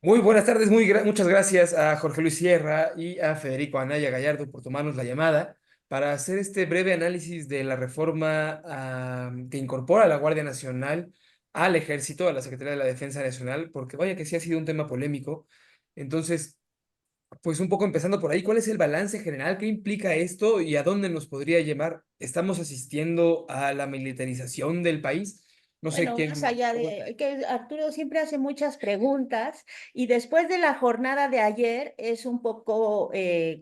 Muy buenas tardes, muchas gracias a Jorge Luis Sierra y a Federico Anaya Gallardo por tomarnos la llamada para hacer este breve análisis de la reforma que incorpora a la Guardia Nacional al Ejército, a la Secretaría de la Defensa Nacional, porque vaya que sí ha sido un tema polémico. Entonces, pues un poco empezando por ahí, ¿cuál es el balance general? ¿Qué implica esto y a dónde nos podría llevar? ¿Estamos asistiendo a la militarización del país? No sé Bueno, más quién. allá de que Arturo siempre hace muchas preguntas y después de la jornada de ayer es un poco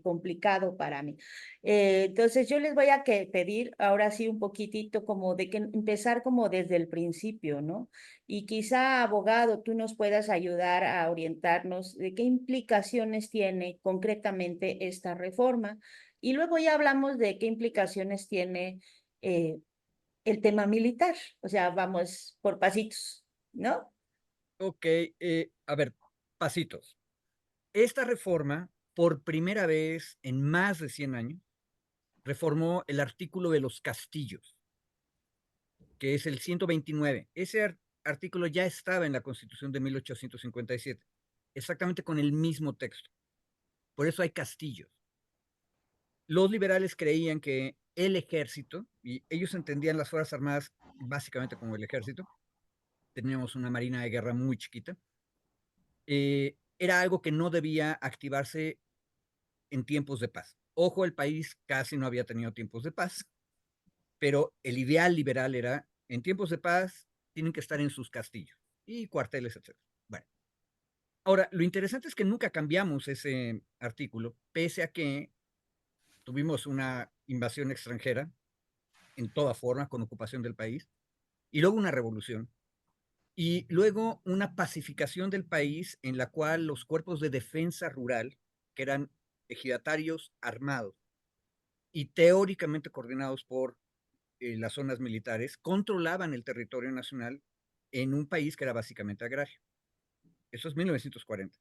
complicado para mí. Entonces yo les voy a pedir ahora sí un poquitito como de que empezar como desde el principio, ¿no? Y quizá, abogado, tú nos puedas ayudar a orientarnos de qué implicaciones tiene concretamente esta reforma. Y luego ya hablamos de qué implicaciones tiene eh, el tema militar, o sea, vamos por pasitos, ¿no? Ok, a ver, pasitos. Esta reforma, por primera vez en más de 100 años, reformó el artículo de los castillos, que es el 129. Ese artículo ya estaba en la Constitución de 1857, exactamente con el mismo texto. Por eso hay castillos. Los liberales creían que el ejército, y ellos entendían las Fuerzas Armadas básicamente como el ejército, teníamos una marina de guerra muy chiquita, era algo que no debía activarse en tiempos de paz. Ojo, el país casi no había tenido tiempos de paz, pero el ideal liberal era, en tiempos de paz, tienen que estar en sus castillos y cuarteles, etc. Bueno, ahora, lo interesante es que nunca cambiamos ese artículo, pese a que tuvimos una invasión extranjera en toda forma, con ocupación del país, y luego una revolución, y luego una pacificación del país en la cual los cuerpos de defensa rural, que eran ejidatarios armados, y teóricamente coordinados por las zonas militares, controlaban el territorio nacional en un país que era básicamente agrario. Eso es 1940.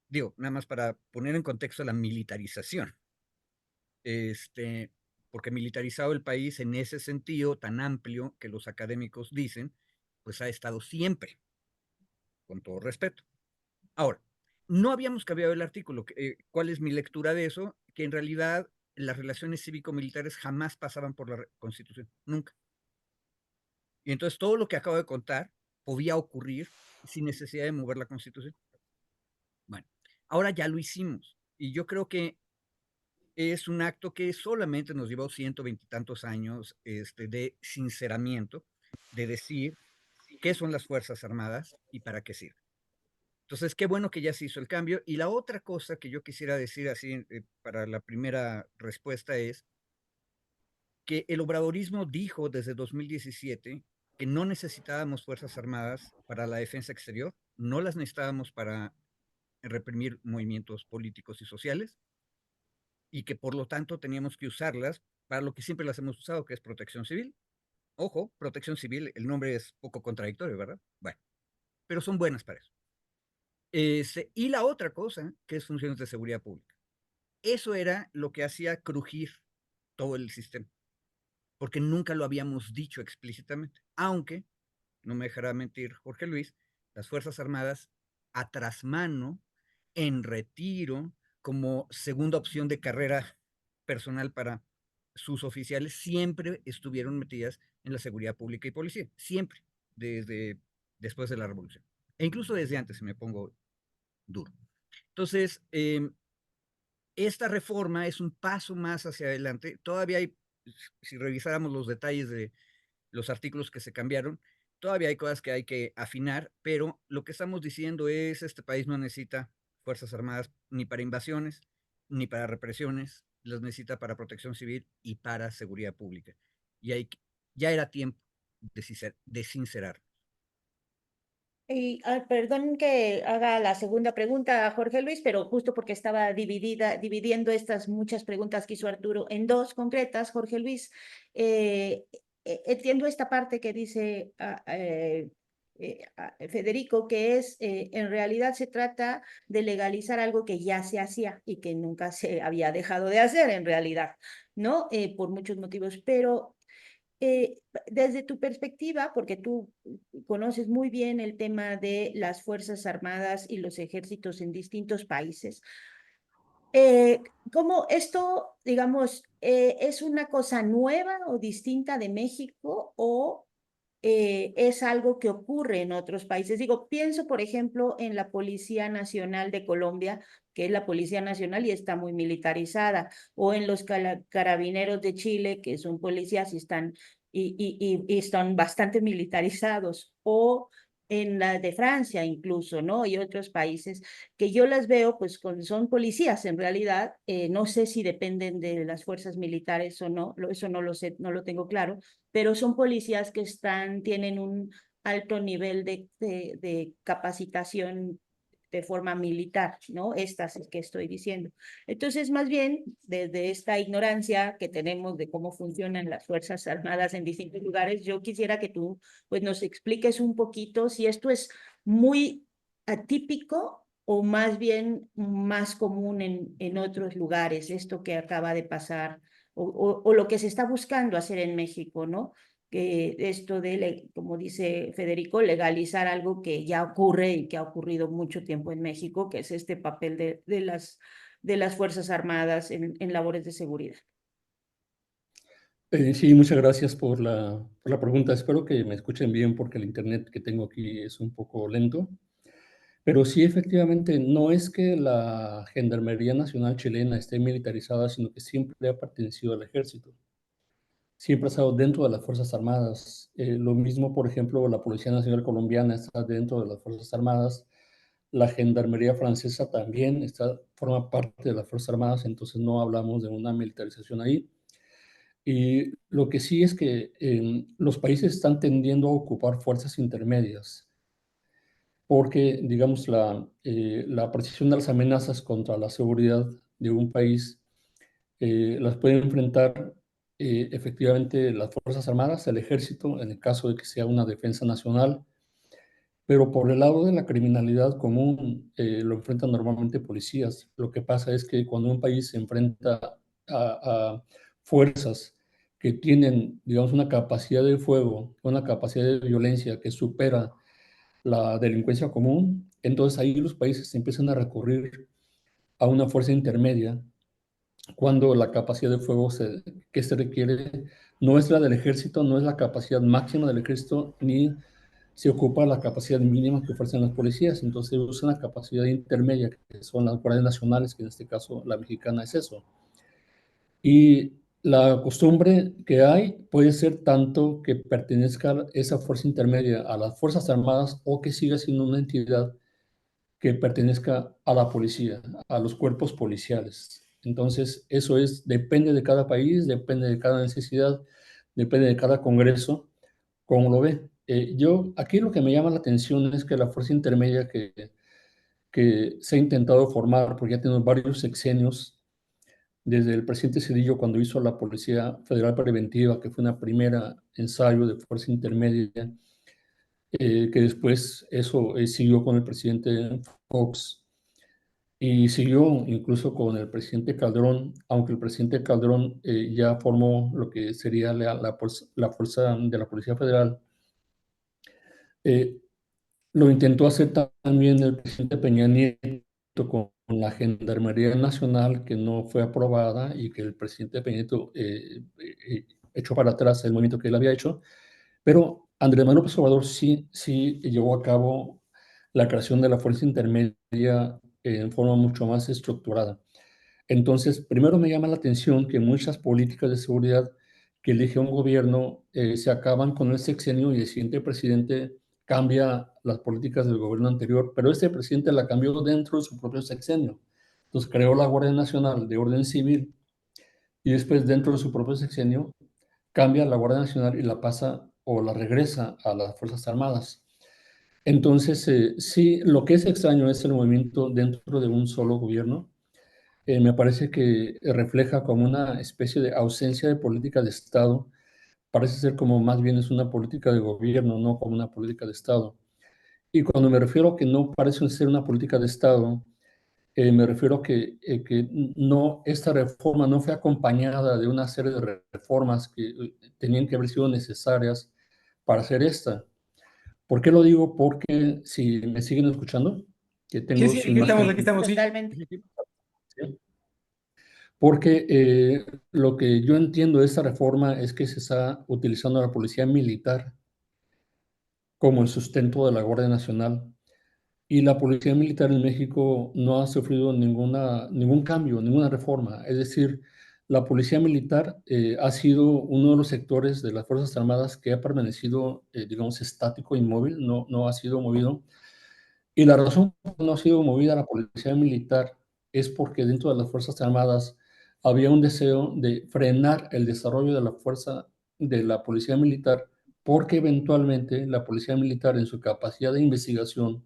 Digo, nada más para poner en contexto la militarización. Porque militarizado el país en ese sentido tan amplio que los académicos dicen, pues ha estado siempre, con todo respeto. Ahora, no habíamos cambiado el artículo. ¿Cuál es mi lectura de eso? Que en realidad las relaciones cívico-militares jamás pasaban por la Constitución, nunca. Y entonces todo lo que acabo de contar podía ocurrir sin necesidad de mover la Constitución. Bueno, ahora ya lo hicimos. Y yo creo que es un acto que solamente nos llevó 120 y tantos años de sinceramiento, de decir qué son las Fuerzas Armadas y para qué sirven. Entonces, qué bueno que ya se hizo el cambio. Y la otra cosa que yo quisiera decir así para la primera respuesta es que el obradorismo dijo desde 2017 que no necesitábamos Fuerzas Armadas para la defensa exterior, no las necesitábamos para reprimir movimientos políticos y sociales, y que por lo tanto teníamos que usarlas para lo que siempre las hemos usado, que es protección civil. Ojo, protección civil, el nombre es poco contradictorio, ¿verdad? Bueno, pero son buenas para eso. Y la otra cosa, que es funciones de seguridad pública. Eso era lo que hacía crujir todo el sistema, porque nunca lo habíamos dicho explícitamente, aunque, no me dejará mentir Jorge Luis, las Fuerzas Armadas a trasmano, en retiro, como segunda opción de carrera personal para sus oficiales, siempre estuvieron metidas en la seguridad pública y policía, siempre, desde después de la revolución. E incluso desde antes, si me pongo duro. Entonces, esta reforma es un paso más hacia adelante. Todavía hay, si revisáramos los detalles de los artículos que se cambiaron, todavía hay cosas que hay que afinar, pero lo que estamos diciendo es, este país no necesita Fuerzas Armadas ni para invasiones, ni para represiones, las necesita para protección civil y para seguridad pública. Y ya era tiempo de sincerar. Y perdón que haga la segunda pregunta, Jorge Luis, pero justo porque estaba dividiendo estas muchas preguntas que hizo Arturo en dos concretas, Jorge Luis. eh, Entiendo esta parte que dice Federico, que es en realidad se trata de legalizar algo que ya se hacía y que nunca se había dejado de hacer en realidad, ¿no? Por muchos motivos, pero desde tu perspectiva, porque tú conoces muy bien el tema de las Fuerzas Armadas y los ejércitos en distintos países, ¿cómo esto, digamos, es una cosa nueva o distinta de México o es algo que ocurre en otros países? Digo, pienso, por ejemplo, en la Policía Nacional de Colombia, que es la Policía Nacional y está muy militarizada, o en los carabineros de Chile, que son policías y y están bastante militarizados, o en la de Francia incluso, ¿no? Y otros países que yo las veo, pues son policías en realidad, no sé si dependen de las fuerzas militares o no, eso no lo sé, no lo tengo claro, pero son policías que tienen un alto nivel de capacitación de forma militar, ¿no? Estas es que estoy diciendo. Entonces, más bien, desde esta ignorancia que tenemos de cómo funcionan las Fuerzas Armadas en distintos lugares, yo quisiera que tú, pues, nos expliques un poquito si esto es muy atípico o más bien más común en otros lugares, esto que acaba de pasar o lo que se está buscando hacer en México, ¿no? Que esto de, como dice Federico, legalizar algo que ya ocurre y que ha ocurrido mucho tiempo en México, que es este papel de las Fuerzas Armadas en labores de seguridad. Sí, muchas gracias por la pregunta. Espero que me escuchen bien porque el internet que tengo aquí es un poco lento. Pero sí, efectivamente, no es que la Gendarmería Nacional chilena esté militarizada, sino que siempre ha pertenecido al ejército. Siempre ha estado dentro de las Fuerzas Armadas. Lo mismo, por ejemplo, la Policía Nacional Colombiana está dentro de las Fuerzas Armadas. La Gendarmería Francesa también forma parte de las Fuerzas Armadas, entonces no hablamos de una militarización ahí. Y lo que sí es que los países están tendiendo a ocupar fuerzas intermedias, porque, digamos, la precisión de las amenazas contra la seguridad de un país las pueden enfrentar efectivamente las Fuerzas Armadas, el Ejército, en el caso de que sea una defensa nacional, pero por el lado de la criminalidad común lo enfrentan normalmente policías. Lo que pasa es que cuando un país se enfrenta a fuerzas que tienen, digamos, una capacidad de fuego, una capacidad de violencia que supera la delincuencia común, entonces ahí los países empiezan a recurrir a una fuerza intermedia cuando la capacidad de fuego que se requiere no es la del ejército, no es la capacidad máxima del ejército, ni se ocupa la capacidad mínima que ofrecen las policías. Entonces usan la capacidad intermedia, que son las guardias nacionales, que en este caso la mexicana es eso. Y la costumbre que hay puede ser tanto que pertenezca esa fuerza intermedia a las Fuerzas Armadas o que siga siendo una entidad que pertenezca a la policía, a los cuerpos policiales. Entonces, eso depende de cada país, depende de cada necesidad, depende de cada congreso, como lo ve. Aquí lo que me llama la atención es que la fuerza intermedia que se ha intentado formar, porque ya tenemos varios sexenios, desde el presidente Cedillo cuando hizo la Policía Federal Preventiva, que fue una primera ensayo de fuerza intermedia, que después eso siguió con el presidente Fox y siguió incluso con el presidente Calderón, aunque el presidente Calderón ya formó lo que sería la fuerza de la Policía Federal. Lo intentó hacer también el presidente Peña Nieto con la Gendarmería Nacional, que no fue aprobada y que el presidente Peña Nieto echó para atrás el movimiento que él había hecho. Pero Andrés Manuel López Obrador sí llevó a cabo la creación de la fuerza intermedia en forma mucho más estructurada. Entonces, primero me llama la atención que muchas políticas de seguridad que elige un gobierno se acaban con el sexenio y el siguiente presidente cambia las políticas del gobierno anterior, pero este presidente la cambió dentro de su propio sexenio. Entonces creó la Guardia Nacional de Orden Civil y después dentro de su propio sexenio cambia la Guardia Nacional y la pasa o la regresa a las Fuerzas Armadas. Entonces, sí, lo que es extraño es el movimiento dentro de un solo gobierno. Me parece que refleja como una especie de ausencia de política de Estado. Parece ser como más bien es una política de gobierno, no como una política de Estado. Y cuando me refiero a que no parece ser una política de Estado, Me refiero a que no, esta reforma no fue acompañada de una serie de reformas que tenían que haber sido necesarias para hacer esta. ¿Por qué lo digo? Porque si me siguen escuchando, que Sí, tengo sí, su aquí imagen, estamos, sí. Totalmente. ¿sí? Porque lo que yo entiendo de esta reforma es que se está utilizando a la policía militar como el sustento de la Guardia Nacional. Y la policía militar en México no ha sufrido ningún cambio, ninguna reforma. Es decir, la policía militar ha sido uno de los sectores de las Fuerzas Armadas que ha permanecido, digamos, estático, inmóvil, no ha sido movido. Y la razón por la que no ha sido movida la policía militar es porque dentro de las Fuerzas Armadas había un deseo de frenar el desarrollo de la fuerza de la policía militar, porque eventualmente la policía militar en su capacidad de investigación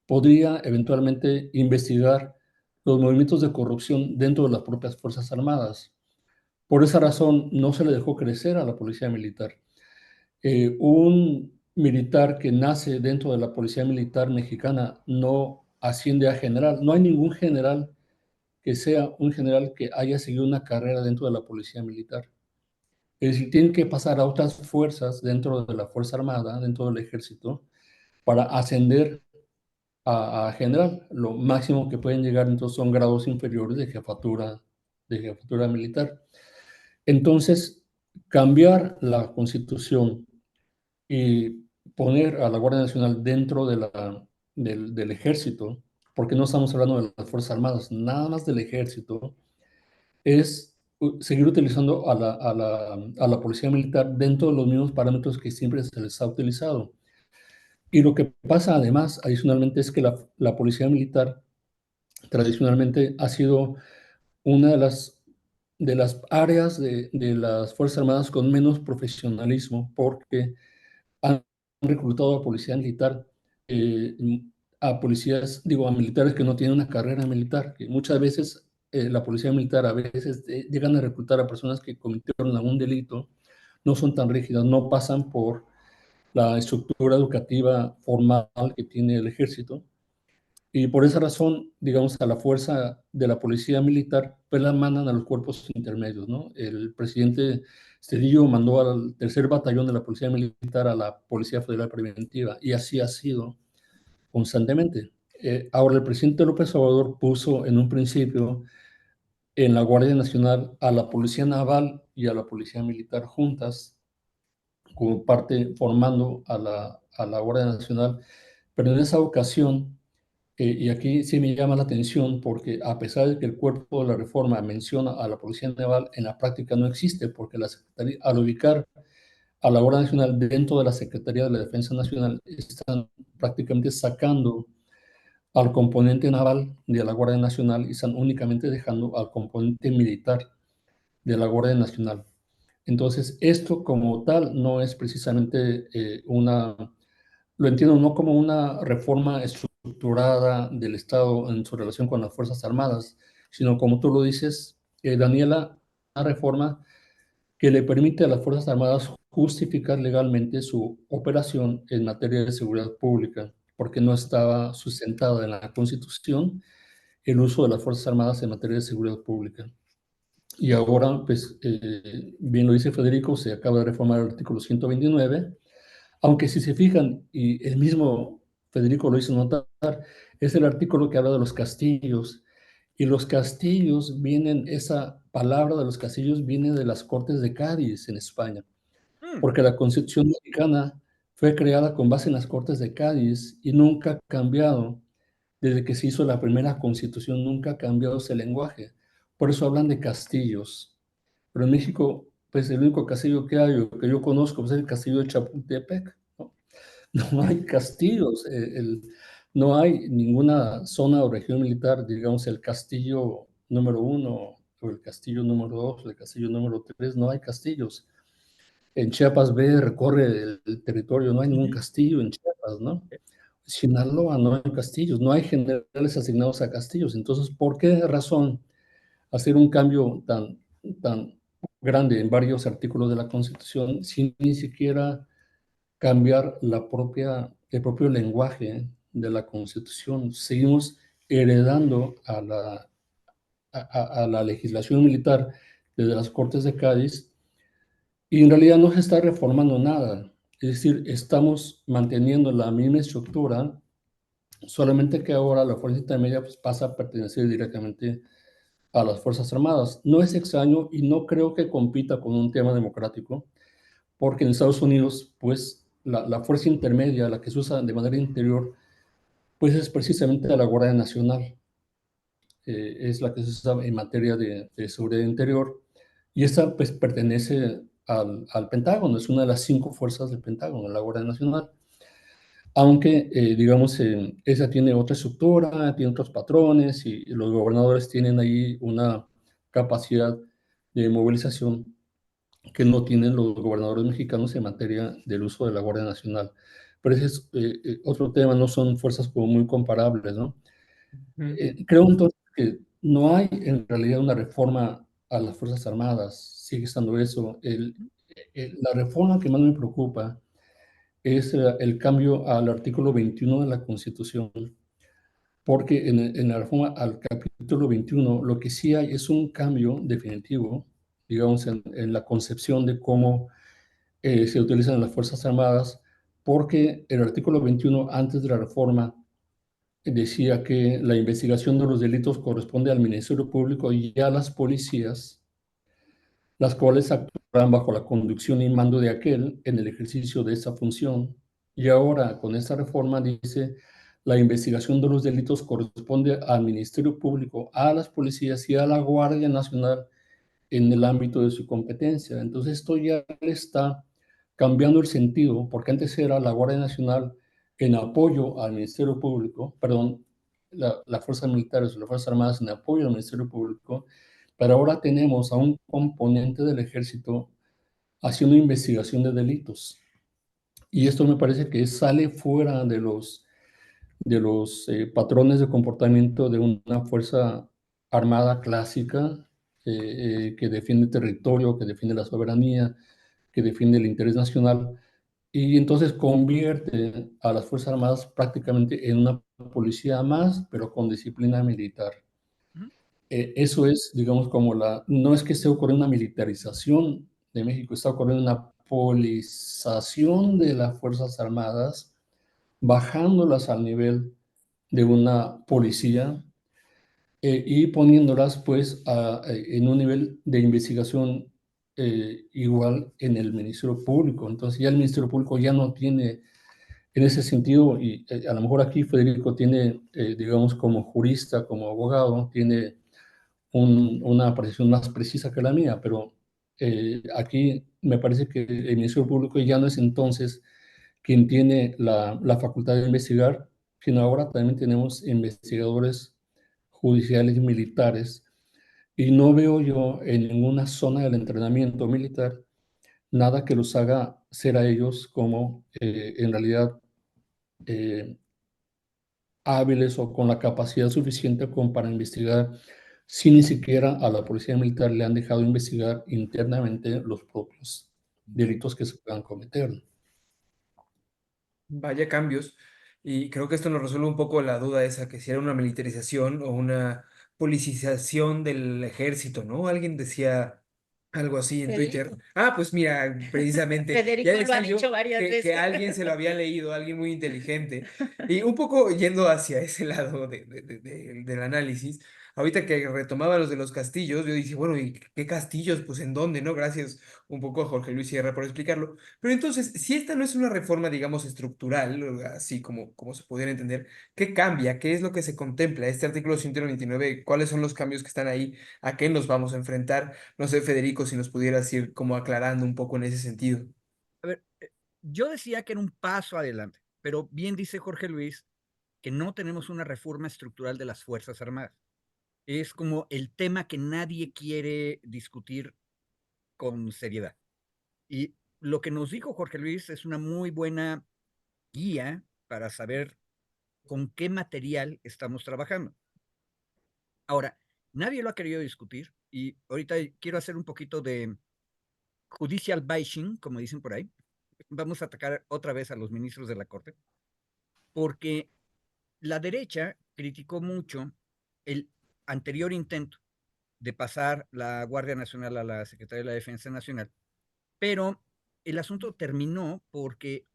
podría eventualmente investigar los movimientos de corrupción dentro de las propias Fuerzas Armadas. Por esa razón no se le dejó crecer a la policía militar. Un militar que nace dentro de la policía militar mexicana no asciende a general. No hay ningún general que sea un general que haya seguido una carrera dentro de la policía militar. Es decir, tienen que pasar a otras fuerzas dentro de la Fuerza Armada, dentro del ejército, para ascender a general. Lo máximo que pueden llegar entonces son grados inferiores de jefatura militar. Entonces, cambiar la constitución y poner a la Guardia Nacional dentro del ejército, porque no estamos hablando de las Fuerzas Armadas, nada más del ejército, es seguir utilizando a la policía militar dentro de los mismos parámetros que siempre se les ha utilizado. Y lo que pasa además, adicionalmente, es que la policía militar tradicionalmente ha sido una de las áreas de las Fuerzas Armadas con menos profesionalismo, porque han reclutado a policía militar, eh, a policías, digo, a militares que no tienen una carrera militar, que muchas veces la policía militar a veces llegan a reclutar a personas que cometieron algún delito, no son tan rígidas, no pasan por la estructura educativa formal que tiene el ejército. Y por esa razón, digamos, a la fuerza de la policía militar, pues la mandan a los cuerpos intermedios, ¿no? El presidente Cedillo mandó al tercer batallón de la policía militar a la Policía Federal Preventiva, y así ha sido constantemente. Ahora, el presidente López Obrador puso en un principio en la Guardia Nacional a la Policía Naval y a la Policía Militar juntas, como parte formando a la Guardia Nacional, pero en esa ocasión, y aquí sí me llama la atención porque a pesar de que el cuerpo de la reforma menciona a la Policía Naval, en la práctica no existe porque la Secretaría, al ubicar a la Guardia Nacional dentro de la Secretaría de la Defensa Nacional, están prácticamente sacando al componente naval de la Guardia Nacional y están únicamente dejando al componente militar de la Guardia Nacional. Entonces, esto como tal no es precisamente lo entiendo no como una reforma estructurada del Estado en su relación con las Fuerzas Armadas, sino como tú lo dices, Daniela, una reforma que le permite a las Fuerzas Armadas justificar legalmente su operación en materia de seguridad pública, porque no estaba sustentada en la Constitución el uso de las Fuerzas Armadas en materia de seguridad pública. Y ahora, pues, bien lo dice Federico, se acaba de reformar el artículo 129, aunque si se fijan, y el mismo Federico lo hizo notar, es el artículo que habla de los castillos. Y los castillos vienen, esa palabra de los castillos viene de las Cortes de Cádiz en España, Mm, porque la Constitución mexicana fue creada con base en las Cortes de Cádiz y nunca ha cambiado. Desde que se hizo la primera Constitución, nunca ha cambiado ese lenguaje. Por eso hablan de castillos. Pero en México, pues el único castillo que hay, o que yo conozco, pues, es el castillo de Chapultepec, ¿no? No hay castillos, no hay ninguna zona o región militar, digamos, el castillo número uno, o el castillo número dos, o el castillo número tres, no hay castillos. En Chiapas B recorre el territorio, no hay ningún ujú. castillo en Chiapas, ¿no? Sinaloa no hay castillos, no hay generales asignados a castillos. Entonces, ¿por qué razón hacer un cambio tan grande en varios artículos de la Constitución sin ni siquiera cambiar el propio lenguaje de la Constitución? Seguimos heredando a la legislación militar desde las Cortes de Cádiz, y en realidad no se está reformando nada. Es decir, estamos manteniendo la misma estructura, solamente que ahora la Fuerza Intermedia pues, pasa a pertenecer directamente a las Fuerzas Armadas. No es extraño y no creo que compita con un tema democrático, porque en Estados Unidos, pues, la fuerza intermedia, la que se usa de manera interior, pues es precisamente la Guardia Nacional. Es la que se usa en materia de seguridad interior, y esta pues pertenece al Pentágono, es una de las 5 fuerzas del Pentágono, la Guardia Nacional. Aunque, digamos, esa tiene otra estructura, tiene otros patrones, y los gobernadores tienen ahí una capacidad de movilización que no tienen los gobernadores mexicanos en materia del uso de la Guardia Nacional. Pero ese es otro tema, no son fuerzas como muy comparables, ¿no? Creo entonces que no hay en realidad una reforma a las Fuerzas Armadas, sigue estando eso. La reforma que más me preocupa es el cambio al artículo 21 de la Constitución, porque en la reforma al capítulo 21 lo que sí hay es un cambio definitivo, digamos, en la concepción de cómo se utilizan las Fuerzas Armadas, porque el artículo 21 antes de la reforma decía que la investigación de los delitos corresponde al Ministerio Público y a las policías, las cuales actuarán bajo la conducción y mando de aquel en el ejercicio de esa función. Y ahora, con esta reforma, dice, la investigación de los delitos corresponde al Ministerio Público, a las policías y a la Guardia Nacional en el ámbito de su competencia. Entonces esto ya está cambiando el sentido, porque antes era la Guardia Nacional en apoyo al Ministerio Público, perdón, las fuerzas militares o las Fuerzas Armadas en apoyo al Ministerio Público, pero ahora tenemos a un componente del ejército haciendo investigación de delitos. Y esto me parece que sale fuera de los patrones de comportamiento de una fuerza armada clásica que defiende territorio, que defiende la soberanía, que defiende el interés nacional, y entonces convierte a las Fuerzas Armadas prácticamente en una policía más, pero con disciplina militar. Eso es, digamos, no es que esté ocurriendo una militarización de México, está ocurriendo una polización de las Fuerzas Armadas, bajándolas al nivel de una policía y poniéndolas pues en un nivel de investigación igual en el Ministerio Público. Entonces ya el Ministerio Público ya no tiene en ese sentido, y a lo mejor aquí Federico tiene, digamos, como jurista, como abogado, tiene una apreciación más precisa que la mía, pero aquí me parece que el Ministerio Público ya no es entonces quien tiene la facultad de investigar, sino ahora también tenemos investigadores judiciales y militares, y no veo yo en ninguna zona del entrenamiento militar nada que los haga ser a ellos como en realidad eh, hábiles o con la capacidad suficiente como para investigar, si ni siquiera a la policía militar le han dejado investigar internamente los propios delitos que se puedan cometer. Vaya cambios. Y creo que esto nos resuelve un poco la duda esa, que si era una militarización o una politización del ejército, ¿no? Alguien decía algo así en Twitter. Federico. Ah, pues mira, precisamente, ya Federico lo ha decía yo dicho varias que veces. alguien se lo había leído, alguien muy inteligente. Y un poco yendo hacia ese lado del análisis, ahorita que retomaba los de los castillos, yo dije, bueno, ¿y qué castillos? Pues ¿en dónde, no? Gracias un poco a Jorge Luis Sierra por explicarlo. Pero entonces, si esta no es una reforma, digamos, estructural, así como se pudiera entender, ¿qué cambia? ¿Qué es lo que se contempla? Este artículo 129, ¿cuáles son los cambios que están ahí? ¿A qué nos vamos a enfrentar? No sé, Federico, si nos pudieras ir como aclarando un poco en ese sentido. A ver, yo decía que era un paso adelante, pero bien dice Jorge Luis que no tenemos una reforma estructural de las Fuerzas Armadas. Es como el tema que nadie quiere discutir con seriedad. Y lo que nos dijo Jorge Luis es una muy buena guía para saber con qué material estamos trabajando. Ahora, nadie lo ha querido discutir y ahorita quiero hacer un poquito de judicial bashing, como dicen por ahí. Vamos a atacar otra vez a los ministros de la Corte, porque la derecha criticó mucho el anterior intento de pasar la Guardia Nacional a la Secretaría de la Defensa Nacional, pero el asunto terminó porque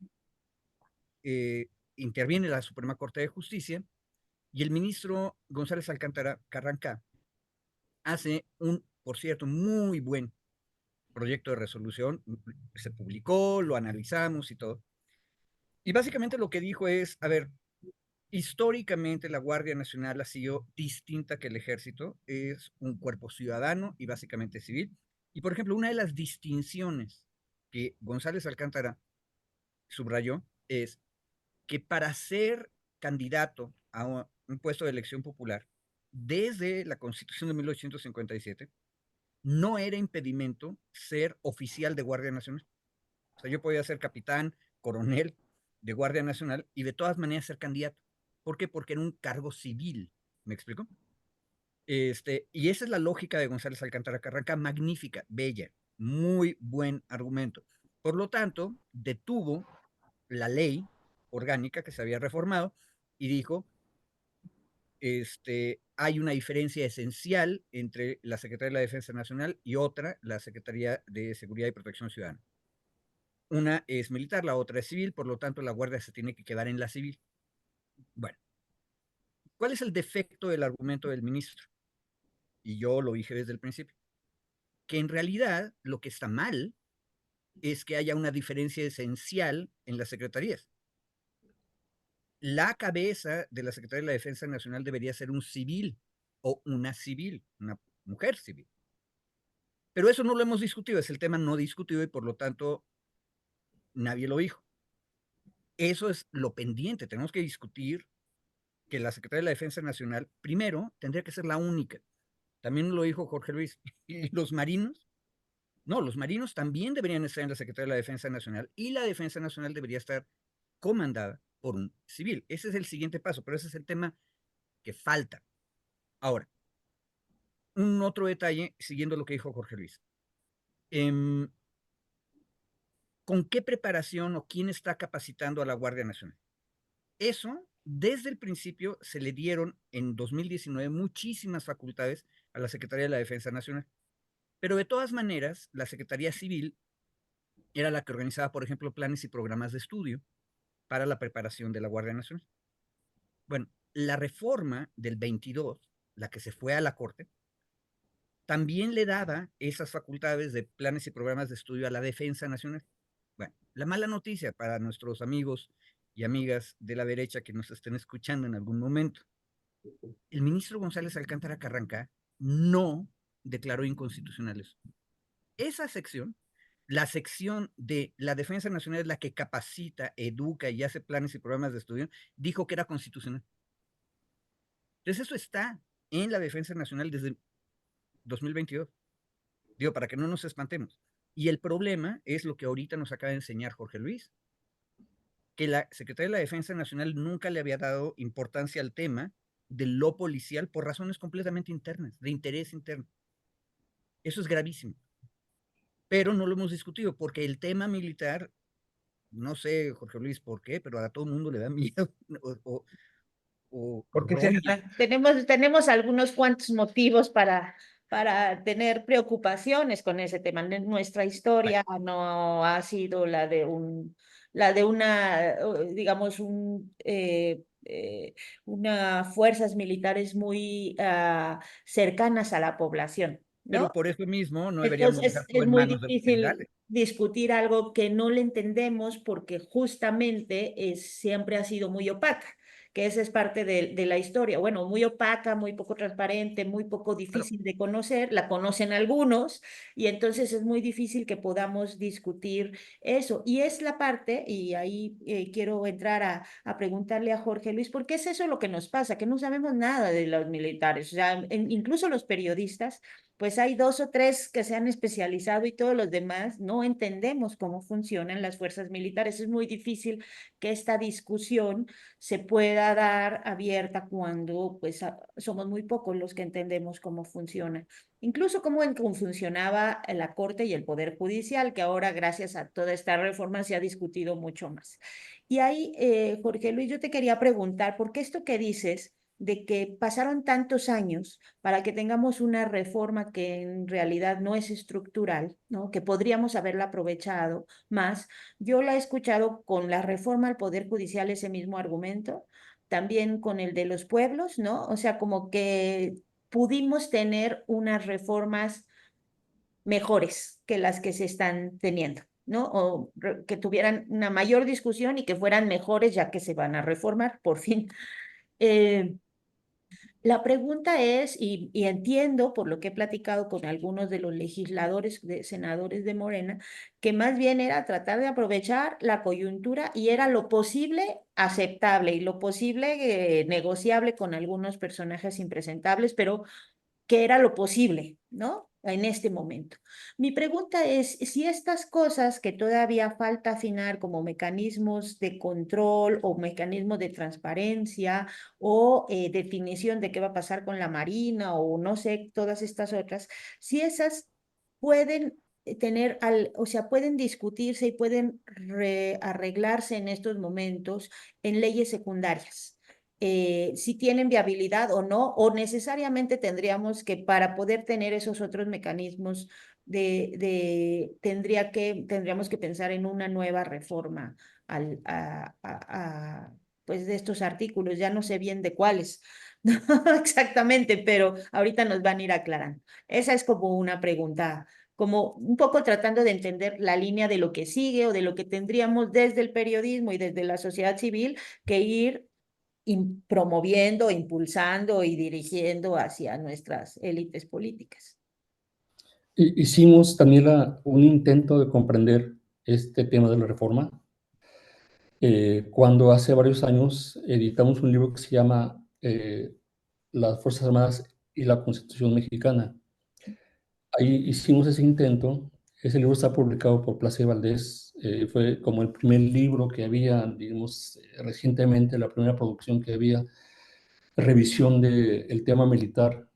interviene la Suprema Corte de Justicia y el ministro González Alcántara Carranca hace un, por cierto, muy buen proyecto de resolución, se publicó, lo analizamos y todo. Y básicamente lo que dijo es, a ver, históricamente la Guardia Nacional ha sido distinta que el Ejército, es un cuerpo ciudadano y básicamente civil. Y por ejemplo, una de las distinciones que González Alcántara subrayó es que para ser candidato a un puesto de elección popular, desde la Constitución de 1857, no era impedimento ser oficial de Guardia Nacional. O sea, yo podía ser capitán, coronel de Guardia Nacional y de todas maneras ser candidato. ¿Por qué? Porque era un cargo civil. ¿Me explico? Y esa es la lógica de González Alcántara Carranca, magnífica, bella, muy buen argumento. Por lo tanto, detuvo la ley orgánica que se había reformado y dijo, hay una diferencia esencial entre la Secretaría de la Defensa Nacional y otra, la Secretaría de Seguridad y Protección Ciudadana. Una es militar, la otra es civil, por lo tanto la Guardia se tiene que quedar en la civil. Bueno, ¿cuál es el defecto del argumento del ministro? Y yo lo dije desde el principio, que en realidad lo que está mal es que haya una diferencia esencial en las secretarías. La cabeza de la Secretaría de la Defensa Nacional debería ser un civil o una civil, una mujer civil. Pero eso no lo hemos discutido, es el tema no discutido y por lo tanto nadie lo dijo. Eso es lo pendiente, tenemos que discutir que la Secretaría de la Defensa Nacional, primero, tendría que ser la única. También lo dijo Jorge Luis. ¿Y los marinos? No, los marinos también deberían estar en la Secretaría de la Defensa Nacional y la Defensa Nacional debería estar comandada por un civil. Ese es el siguiente paso, pero ese es el tema que falta. Ahora, un otro detalle, siguiendo lo que dijo Jorge Luis. ¿Con qué preparación o quién está capacitando a la Guardia Nacional? Eso, desde el principio, se le dieron en 2019 muchísimas facultades a la Secretaría de la Defensa Nacional. Pero de todas maneras, la Secretaría Civil era la que organizaba, por ejemplo, planes y programas de estudio para la preparación de la Guardia Nacional. Bueno, la reforma del 22, la que se fue a la Corte, también le daba esas facultades de planes y programas de estudio a la Defensa Nacional. Bueno, la mala noticia para nuestros amigos y amigas de la derecha que nos estén escuchando en algún momento. El ministro González Alcántara Carranca no declaró inconstitucional eso. Esa sección, la sección de la Defensa Nacional es la que capacita, educa y hace planes y programas de estudio, dijo que era constitucional. Entonces eso está en la Defensa Nacional desde 2022. Digo, para que no nos espantemos. Y el problema es lo que ahorita nos acaba de enseñar Jorge Luis, que la Secretaría de la Defensa Nacional nunca le había dado importancia al tema de lo policial por razones completamente internas, de interés interno. Eso es gravísimo. Pero no lo hemos discutido porque el tema militar, no sé, Jorge Luis, por qué, pero a todo el mundo le da miedo o ¿Por qué roña. será? Tenemos algunos cuantos motivos para tener preocupaciones con ese tema. Nuestra historia no ha sido la de una, digamos, unas fuerzas militares muy cercanas a la población, Pero ¿no? por eso mismo no deberíamos dejar Entonces todo es en muy manos de los difícil generales. discutir algo que no le entendemos porque justamente siempre ha sido muy opaca, que esa es parte de la historia. Bueno, muy opaca, muy poco transparente, muy poco Claro, difícil de conocer, la conocen algunos y entonces es muy difícil que podamos discutir eso. Y es la parte, y ahí quiero entrar a preguntarle a Jorge Luis, ¿por qué es eso lo que nos pasa? Que no sabemos nada de los militares, o sea, incluso los periodistas pues hay dos o tres que se han especializado y todos los demás no entendemos cómo funcionan las fuerzas militares. Es muy difícil que esta discusión se pueda dar abierta cuando pues somos muy pocos los que entendemos cómo funciona. Incluso cómo funcionaba la Corte y el Poder Judicial, que ahora gracias a toda esta reforma se ha discutido mucho más. Y ahí, Jorge Luis, yo te quería preguntar, ¿por qué esto que dices de que pasaron tantos años para que tengamos una reforma que en realidad no es estructural, ¿no? Que podríamos haberla aprovechado más. Yo la he escuchado con la reforma al Poder Judicial, ese mismo argumento, también con el de los pueblos, ¿no? O sea, como que pudimos tener unas reformas mejores que las que se están teniendo, ¿no? O que tuvieran una mayor discusión y que fueran mejores ya que se van a reformar, por fin. Eh, la pregunta es, y entiendo por lo que he platicado con algunos de los legisladores, de senadores de Morena, que más bien era tratar de aprovechar la coyuntura y era lo posible aceptable y lo posible negociable con algunos personajes impresentables, pero que era lo posible, ¿no? En este momento. Mi pregunta es si estas cosas que todavía falta afinar como mecanismos de control o mecanismos de transparencia o definición de qué va a pasar con la Marina o no sé, todas estas otras, si esas pueden tener, o sea, pueden discutirse y pueden arreglarse en estos momentos en leyes secundarias, si tienen viabilidad o no, o necesariamente tendríamos que, para poder tener esos otros mecanismos, tendríamos que pensar en una nueva reforma pues de estos artículos, ya no sé bien de cuáles exactamente, pero ahorita nos van a ir aclarando. Esa es como una pregunta, como un poco tratando de entender la línea de lo que sigue o de lo que tendríamos desde el periodismo y desde la sociedad civil que ir promoviendo, impulsando y dirigiendo hacia nuestras élites políticas. Hicimos, Daniela, un intento de comprender este tema de la reforma cuando hace varios años editamos un libro que se llama Las Fuerzas Armadas y la Constitución Mexicana. Ahí hicimos ese intento. Ese libro está publicado por Plácido Valdés. Fue como el primer libro que había, digamos, recientemente, la primera producción que había, revisión del tema militar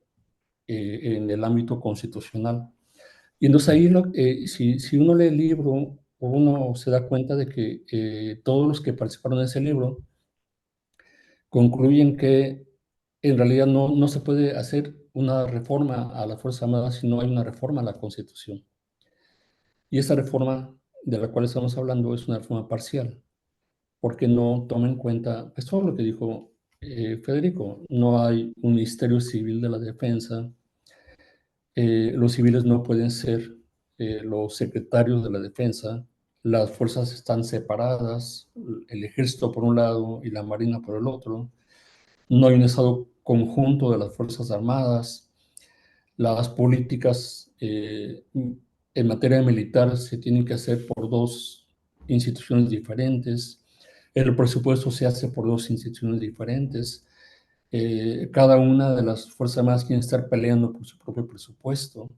en el ámbito constitucional. Y entonces ahí, si uno lee el libro, uno se da cuenta de que todos los que participaron en ese libro concluyen que en realidad no se puede hacer una reforma a las Fuerzas Armadas si no hay una reforma a la Constitución. Y esa reforma de la cual estamos hablando es una reforma parcial, porque no toma en cuenta pues, todo lo que dijo Federico. No hay un Ministerio Civil de la Defensa, los civiles no pueden ser los secretarios de la defensa, las fuerzas están separadas, el ejército por un lado y la marina por el otro, no hay un estado conjunto de las Fuerzas Armadas, las políticas en materia militar se tienen que hacer por dos instituciones diferentes, el presupuesto se hace por dos instituciones diferentes, cada una de las Fuerzas Armadas quiere estar peleando por su propio presupuesto,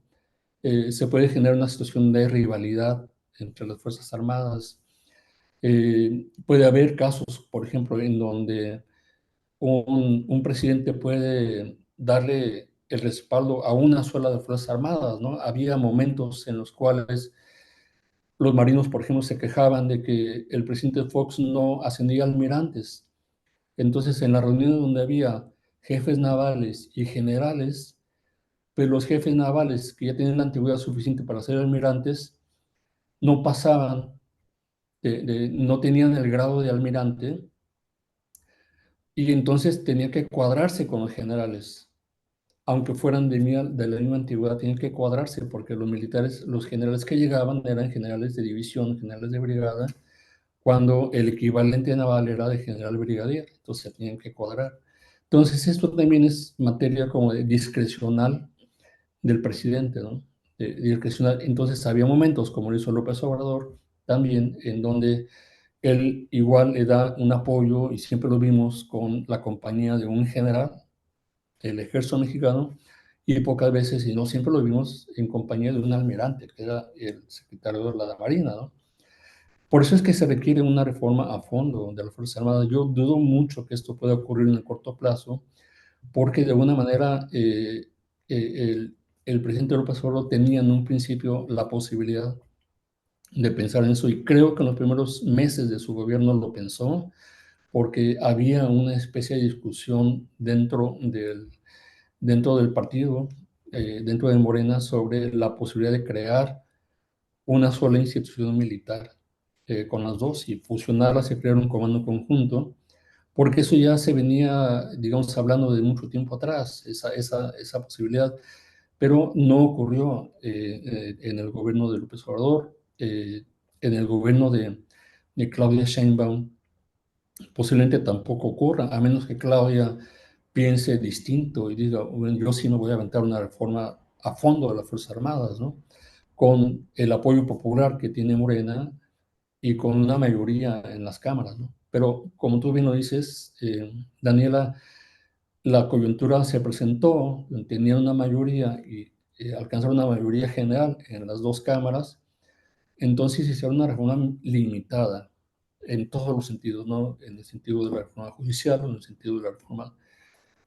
se puede generar una situación de rivalidad entre las Fuerzas Armadas, puede haber casos, por ejemplo, en donde un presidente puede darle el respaldo a una sola de las Fuerzas Armadas, ¿no? Había momentos en los cuales los marinos, por ejemplo, se quejaban de que el presidente Fox no ascendía a almirantes. Entonces, en las reuniones donde había jefes navales y generales, pues los jefes navales que ya tenían la antigüedad suficiente para ser almirantes, no pasaban, no tenían el grado de almirante, y entonces tenía que cuadrarse con los generales. Aunque fueran de la misma antigüedad, tenían que cuadrarse porque los militares, los generales que llegaban eran generales de división, generales de brigada, cuando el equivalente naval era de general brigadier, entonces se tenían que cuadrar. Entonces esto también es materia como de discrecional del presidente, ¿no? Discrecional. Entonces había momentos, como lo hizo López Obrador, también en donde él igual le da un apoyo, y siempre lo vimos con la compañía de un general, el ejército mexicano, y pocas veces, y no siempre lo vimos en compañía de un almirante, que era el secretario de la Marina, ¿no? Por eso es que se requiere una reforma a fondo de las Fuerzas Armadas. Yo dudo mucho que esto pueda ocurrir en el corto plazo, porque de alguna manera el presidente López Obrador tenía en un principio la posibilidad de pensar en eso, y creo que en los primeros meses de su gobierno lo pensó, porque había una especie de discusión dentro del partido, dentro de Morena, sobre la posibilidad de crear una sola institución militar con las dos y fusionarlas y crear un comando conjunto, porque eso ya se venía, digamos, hablando de mucho tiempo atrás, esa posibilidad, pero no ocurrió en el gobierno de López Obrador, en el gobierno de Claudia Sheinbaum, posiblemente tampoco ocurra, a menos que Claudia piense distinto y diga, bueno, yo sí me voy a aventar una reforma a fondo de las Fuerzas Armadas, ¿no? Con el apoyo popular que tiene Morena y con una mayoría en las cámaras, ¿no? Pero como tú bien lo dices, Daniela, la coyuntura se presentó, tenía una mayoría y alcanzaron una mayoría general en las dos cámaras, entonces hicieron una reforma limitada en todos los sentidos, ¿no? En el sentido de la reforma judicial, en el sentido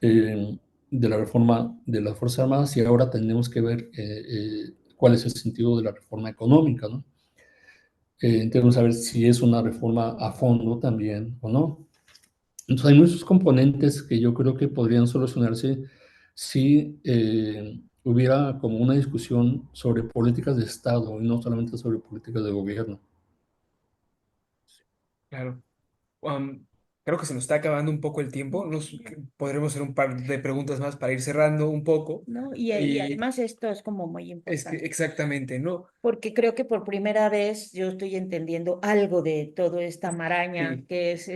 eh, de la reforma de las Fuerzas Armadas, y ahora tenemos que ver cuál es el sentido de la reforma económica, ¿no? Tenemos que saber si es una reforma a fondo también o no. Entonces hay muchos componentes que yo creo que podrían solucionarse si hubiera como una discusión sobre políticas de Estado y no solamente sobre políticas de gobierno. Claro. Am, Creo que se nos está acabando un poco el tiempo. Podremos hacer un par de preguntas más para ir cerrando un poco. ¿no? Y Y además esto es como muy es que importante, exactamente, ¿no? porque creo que por primera vez yo estoy entendiendo algo de toda esta maraña Sí. que es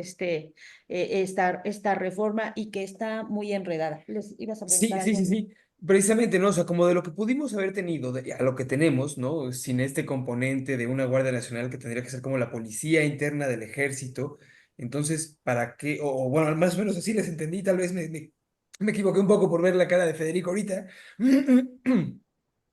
esta reforma y que está muy enredada. ¿Les ibas a Sí, preguntar sí, algo? sí, sí. Precisamente, ¿no? O sea, como de lo que pudimos haber tenido a lo que tenemos, ¿no? Sin este componente de una Guardia Nacional que tendría que ser como la policía interna del ejército. Entonces, ¿para qué? O bueno, más o menos así les entendí. Tal vez me equivoqué un poco por ver la cara de Federico ahorita.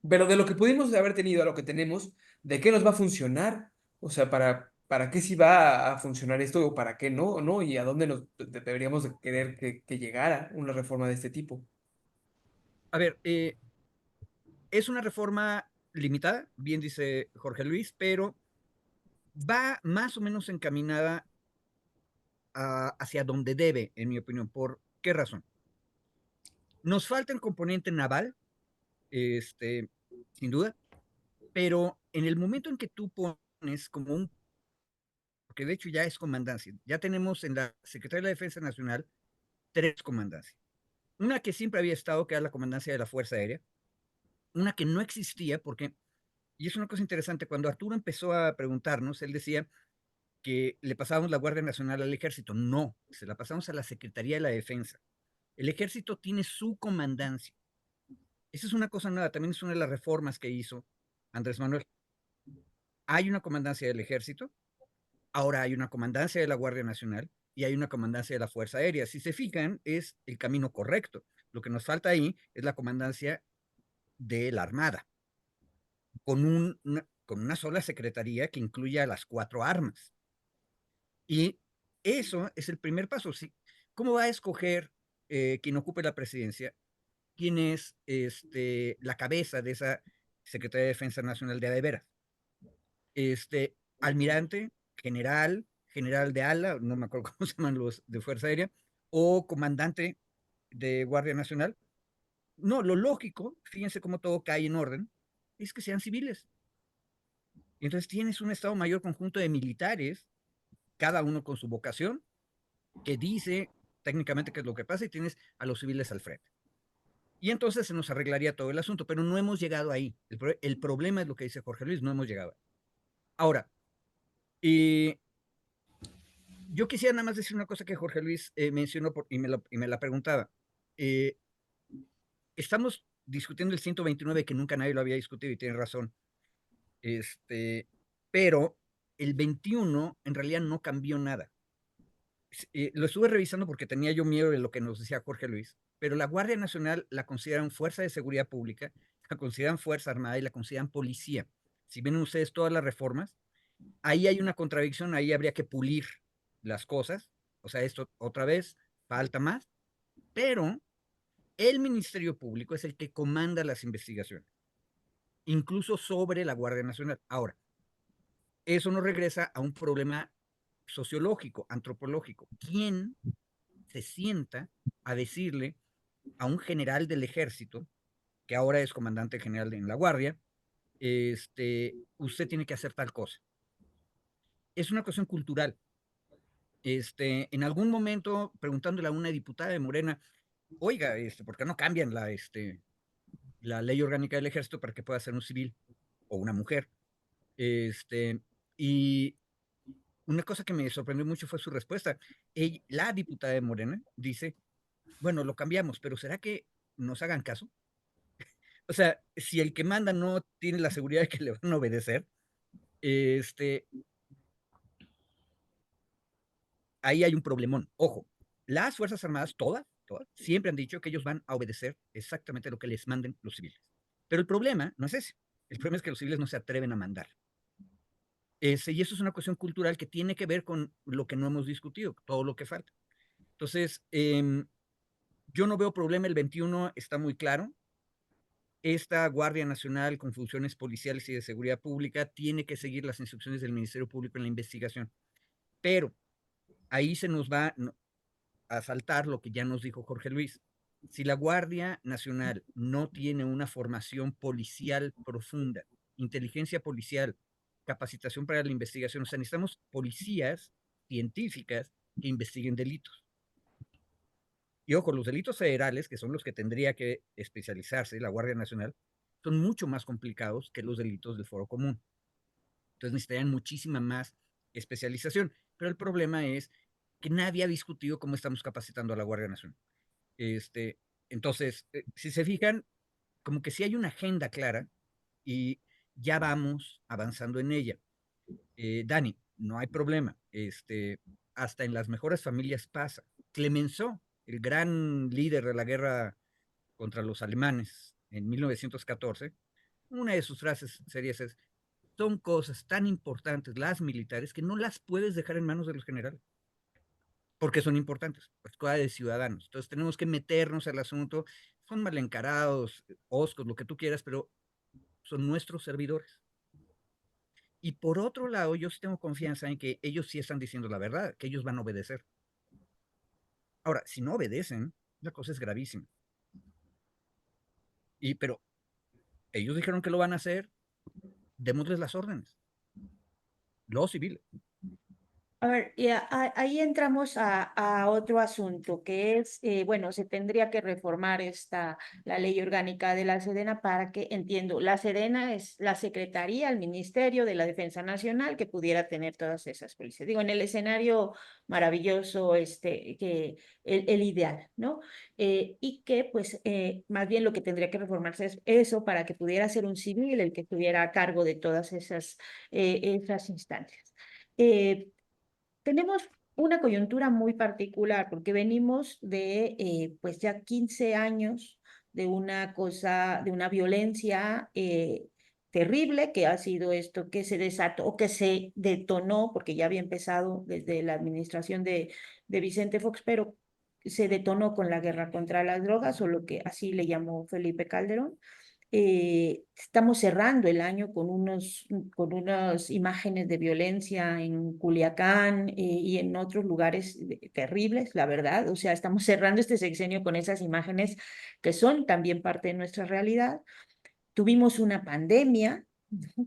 Pero de lo que pudimos haber tenido a lo que tenemos, ¿de qué nos va a funcionar? O sea, ¿para qué sí va a funcionar esto o para qué no, ¿no? Y a dónde deberíamos de querer que llegara una reforma de este tipo. A ver, es una reforma limitada, bien dice Jorge Luis, pero va más o menos encaminada hacia donde debe, en mi opinión. ¿Por qué razón? Nos falta el componente naval, este, sin duda, pero en el momento en que tú pones como un, porque de hecho ya es comandancia, ya tenemos en la Secretaría de la Defensa Nacional tres comandancias. Una que siempre había estado, que era la comandancia de la Fuerza Aérea, una que no existía porque, y es una cosa interesante, cuando Arturo empezó a preguntarnos, él decía que le pasábamos la Guardia Nacional al Ejército. No, se la pasamos a la Secretaría de la Defensa. El Ejército tiene su comandancia. Esa es una cosa nueva, también es una de las reformas que hizo Andrés Manuel. Hay una comandancia del Ejército, ahora hay una comandancia de la Guardia Nacional y hay una comandancia de la Fuerza Aérea. Si se fijan, es el camino correcto. Lo que nos falta ahí es la comandancia de la Armada, con una sola secretaría que incluya las cuatro armas. Y eso es el primer paso. ¿Sí? ¿Cómo va a escoger quien ocupe la presidencia? ¿Quién es la cabeza de esa Secretaría de Defensa Nacional de veras? Almirante, general, general de ala, no me acuerdo cómo se llaman los de Fuerza Aérea, o comandante de Guardia Nacional. No, lo lógico, fíjense cómo todo cae en orden, es que sean civiles. Entonces tienes un Estado Mayor conjunto de militares, cada uno con su vocación, que dice técnicamente qué es lo que pasa y tienes a los civiles al frente. Y entonces se nos arreglaría todo el asunto, pero no hemos llegado ahí. El problema es lo que dice Jorge Luis, no hemos llegado. Ahora, eh, yo quisiera nada más decir una cosa que Jorge Luis mencionó y me la preguntaba. Eh, Estamos discutiendo el 129 que nunca nadie lo había discutido y tiene razón. Pero el 21 en realidad no cambió nada. Lo estuve revisando porque tenía yo miedo de lo que nos decía Jorge Luis, pero la Guardia Nacional la consideran fuerza de seguridad pública, la consideran fuerza armada y la consideran policía. Si ven ustedes todas las reformas, ahí hay una contradicción, ahí habría que pulir las cosas. O sea, esto otra vez falta más, pero el Ministerio Público es el que comanda las investigaciones, incluso sobre la Guardia Nacional. Ahora, eso nos regresa a un problema sociológico, antropológico. ¿Quién se sienta a decirle a un general del ejército, que ahora es comandante general en la Guardia, usted tiene que hacer tal cosa? Es una cuestión cultural. En algún momento, preguntándole a una diputada de Morena, oiga, ¿por qué no cambian la ley orgánica del ejército para que pueda ser un civil o una mujer? Y una cosa que me sorprendió mucho fue su respuesta. La diputada de Morena dice, bueno, lo cambiamos, pero ¿será que nos hagan caso? O sea, si el que manda no tiene la seguridad de que le van a obedecer, ahí hay un problemón. Ojo, las Fuerzas Armadas, todas, siempre han dicho que ellos van a obedecer exactamente lo que les manden los civiles. Pero el problema no es ese. El problema es que los civiles no se atreven a mandar. Y eso es una cuestión cultural que tiene que ver con lo que no hemos discutido, todo lo que falta. Entonces, yo no veo problema, el 21 está muy claro. Esta Guardia Nacional con funciones policiales y de seguridad pública tiene que seguir las instrucciones del Ministerio Público en la investigación. Pero ahí se nos va a saltar lo que ya nos dijo Jorge Luis. Si la Guardia Nacional no tiene una formación policial profunda, inteligencia policial, capacitación para la investigación, o sea, necesitamos policías científicas que investiguen delitos. Y ojo, los delitos federales, que son los que tendría que especializarse la Guardia Nacional, son mucho más complicados que los delitos del foro común. Entonces necesitarían muchísima más especialización. Pero el problema es que nadie ha discutido cómo estamos capacitando a la Guardia Nacional. Entonces, si se fijan, como que sí hay una agenda clara y ya vamos avanzando en ella. Dani, no hay problema. Hasta en las mejores familias pasa. Clemenceau, el gran líder de la guerra contra los alemanes en 1914, una de sus frases serias es, son cosas tan importantes las militares que no las puedes dejar en manos de los generales, porque son importantes, pues cosa de ciudadanos. Entonces tenemos que meternos al asunto, son mal encarados, oscos, lo que tú quieras, pero son nuestros servidores. Y por otro lado, yo sí tengo confianza en que ellos sí están diciendo la verdad, que ellos van a obedecer. Ahora, si no obedecen, la cosa es gravísima. Pero ellos dijeron que lo van a hacer, démosles las órdenes, los civiles. A ver, y ahí entramos a otro asunto, que es, bueno, se tendría que reformar la ley orgánica de la Sedena para que, entiendo, la Sedena es la Secretaría, el Ministerio de la Defensa Nacional que pudiera tener todas esas policías. Digo, en el escenario maravilloso, que el ideal, ¿no? Y que, pues, más bien lo que tendría que reformarse es eso para que pudiera ser un civil el que estuviera a cargo de todas esas instancias. Tenemos una coyuntura muy particular porque venimos de pues ya 15 años de una cosa, de una violencia terrible que ha sido esto que se desató o que se detonó, porque ya había empezado desde la administración de Vicente Fox, pero se detonó con la guerra contra las drogas, o lo que así le llamó Felipe Calderón. Estamos cerrando el año con unas imágenes de violencia en Culiacán y en otros lugares terribles, la verdad. O sea, estamos cerrando este sexenio con esas imágenes que son también parte de nuestra realidad. Tuvimos una pandemia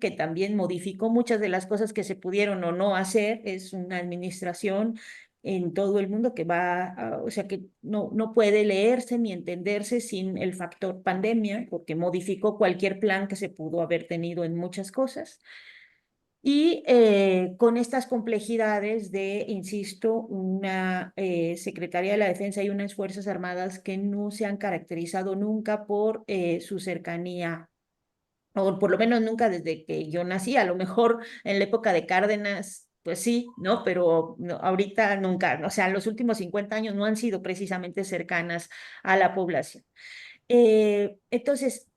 que también modificó muchas de las cosas que se pudieron o no hacer. Es una administración en todo el mundo que o sea, que no puede leerse ni entenderse sin el factor pandemia, porque modificó cualquier plan que se pudo haber tenido en muchas cosas. Y con estas complejidades de, insisto, una Secretaría de la Defensa y unas Fuerzas Armadas que no se han caracterizado nunca por su cercanía, o por lo menos nunca desde que yo nací. A lo mejor en la época de Cárdenas, pues sí, ¿no? Pero no, ahorita nunca, o sea, los últimos 50 años no han sido precisamente cercanas a la población. Entonces,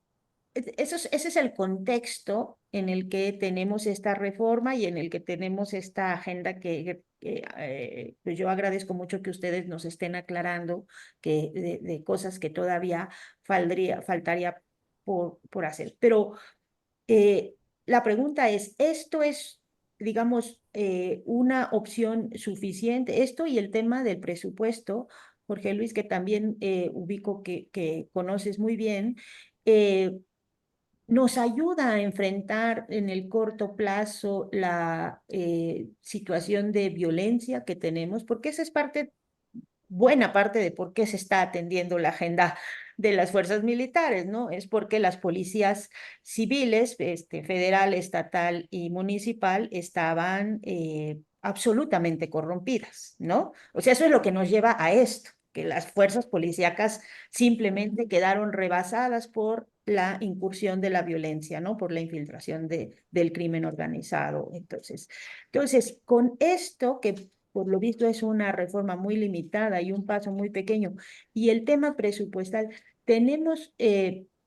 ese es el contexto en el que tenemos esta reforma y en el que tenemos esta agenda pues yo agradezco mucho que ustedes nos estén aclarando de cosas que todavía faltaría por hacer. Pero la pregunta es, ¿esto es digamos, una opción suficiente. Esto y el tema del presupuesto, Jorge Luis, que también ubico que conoces muy bien, eh, nos ayuda a enfrentar en el corto plazo la situación de violencia que tenemos, porque esa es buena parte de por qué se está atendiendo la agenda de las fuerzas militares, ¿no? Es porque las policías civiles, federal, estatal y municipal, estaban absolutamente corrompidas, ¿no? O sea, eso es lo que nos lleva a esto, que las fuerzas policíacas simplemente quedaron rebasadas por la incursión de la violencia, ¿no? Por la infiltración del crimen organizado. Entonces, con esto que por lo visto es una reforma muy limitada y un paso muy pequeño, y el tema presupuestal, ¿tenemos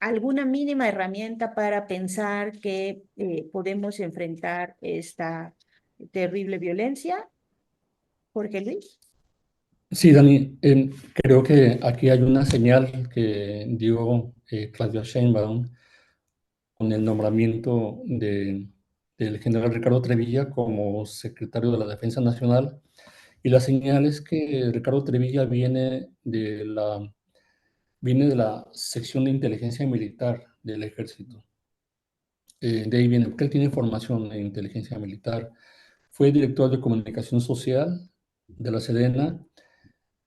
alguna mínima herramienta para pensar que podemos enfrentar esta terrible violencia, Jorge Luis? Sí, Dani, creo que aquí hay una señal que dio Claudia Sheinbaum con el nombramiento del general Ricardo Trevilla como secretario de la Defensa Nacional. Y la señal es que Ricardo Trevilla viene de la sección de inteligencia militar del ejército. De ahí viene, porque él tiene formación en inteligencia militar. Fue director de comunicación social de la Sedena,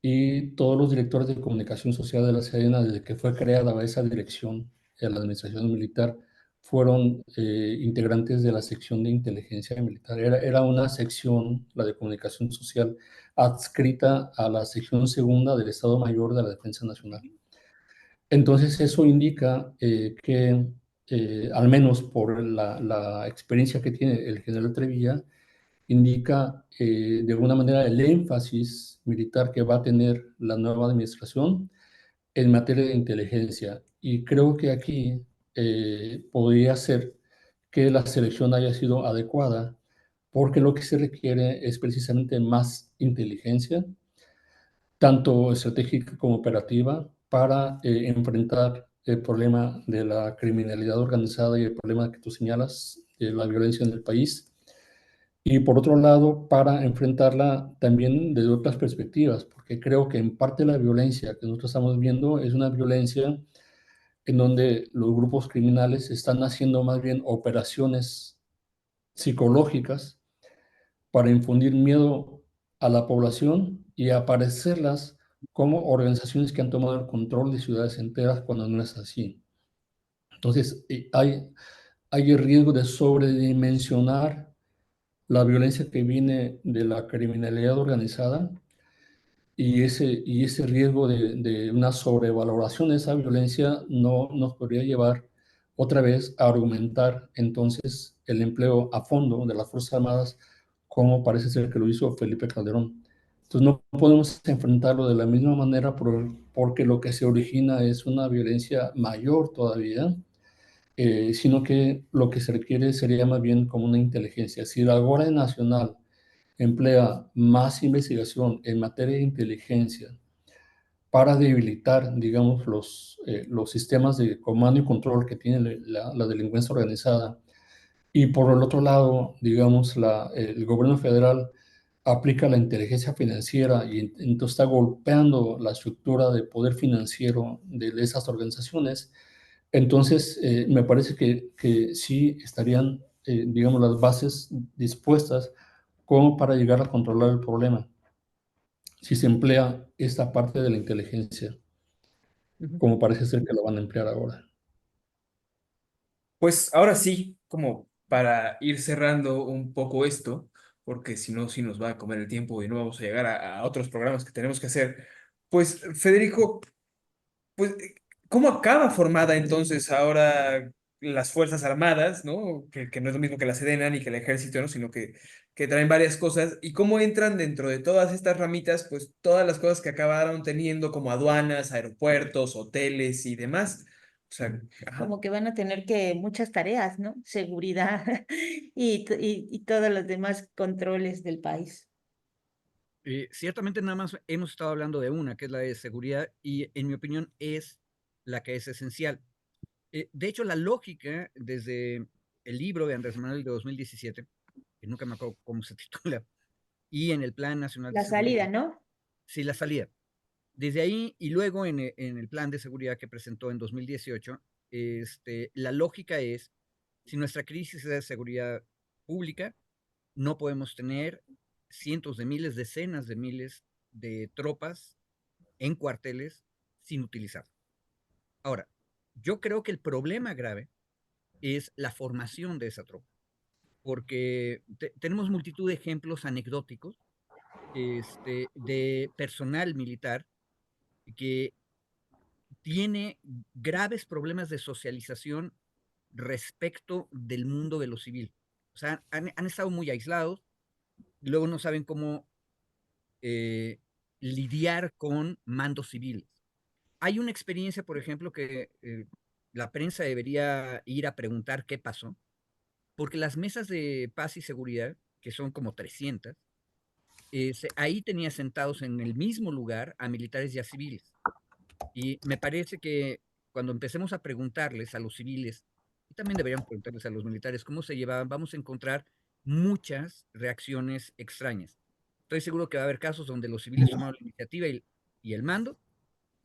y todos los directores de comunicación social de la Sedena, desde que fue creada esa dirección de la administración militar, fueron integrantes de la sección de inteligencia militar. Era una sección, la de comunicación social, adscrita a la sección segunda del Estado Mayor de la Defensa Nacional. Entonces eso indica que, al menos por la experiencia que tiene el general Trevilla, indica de alguna manera el énfasis militar que va a tener la nueva administración en materia de inteligencia. Y creo que aquí podría ser que la selección haya sido adecuada, porque lo que se requiere es precisamente más inteligencia, tanto estratégica como operativa, para enfrentar el problema de la criminalidad organizada y el problema que tú señalas, de la violencia en el país. Y por otro lado, para enfrentarla también desde otras perspectivas, porque creo que en parte la violencia que nosotros estamos viendo es una violencia en donde los grupos criminales están haciendo más bien operaciones psicológicas para infundir miedo a la población y aparecerlas como organizaciones que han tomado el control de ciudades enteras cuando no es así. Entonces, hay el riesgo de sobredimensionar la violencia que viene de la criminalidad organizada, y ese riesgo de una sobrevaloración de esa violencia no nos podría llevar otra vez a argumentar entonces el empleo a fondo de las Fuerzas Armadas, como parece ser que lo hizo Felipe Calderón. Entonces no podemos enfrentarlo de la misma manera porque lo que se origina es una violencia mayor todavía, sino que lo que se requiere sería más bien como una inteligencia. Si la Guardia Nacional emplea más investigación en materia de inteligencia para debilitar, digamos, los sistemas de comando y control que tiene la delincuencia organizada, y por el otro lado, digamos, el gobierno federal aplica la inteligencia financiera y entonces está golpeando la estructura de poder financiero de esas organizaciones. Entonces, me parece que sí estarían, digamos, las bases dispuestas como para llegar a controlar el problema, si se emplea esta parte de la inteligencia, Ujú. como parece ser que lo van a emplear ahora. Pues ahora sí, como para ir cerrando un poco esto, porque si no, sí nos va a comer el tiempo y no vamos a llegar a otros programas que tenemos que hacer. Pues, Federico, pues, ¿cómo acaba formada entonces ahora las Fuerzas Armadas, ¿no? Que no es lo mismo que la Sedena ni que el Ejército, ¿no? Sino que traen varias cosas. ¿Y cómo entran dentro de todas estas ramitas, pues todas las cosas que acabaron teniendo como aduanas, aeropuertos, hoteles y demás? O sea, ajá. Como que van a tener que muchas tareas, ¿no? Seguridad y todos los demás controles del país. Ciertamente nada más hemos estado hablando de una, que es la de seguridad, y en mi opinión es la que es esencial. De hecho, la lógica desde el libro de Andrés Manuel de 2017 que nunca me acuerdo cómo se titula, y en el Plan Nacional de La Seguridad. salida, ¿no? Sí, la salida. Desde ahí y luego en el plan de seguridad que presentó en 2018, la lógica es, si nuestra crisis es de seguridad pública, no podemos tener cientos de miles, decenas de miles de tropas en cuarteles sin utilizar. Ahora, yo creo que el problema grave es la formación de esa tropa, porque tenemos multitud de ejemplos anecdóticos de personal militar que tiene graves problemas de socialización respecto del mundo de lo civil. O sea, han estado muy aislados, luego no saben cómo eh, lidiar con mandos civiles. Hay una experiencia, por ejemplo, que la prensa debería ir a preguntar qué pasó, porque las mesas de paz y seguridad, que son como 300, ahí tenía sentados en el mismo lugar a militares y a civiles. Y me parece que cuando empecemos a preguntarles a los civiles, y también deberían preguntarles a los militares cómo se llevaban, vamos a encontrar muchas reacciones extrañas. Estoy seguro que va a haber casos donde los civiles tomaron la iniciativa y el mando,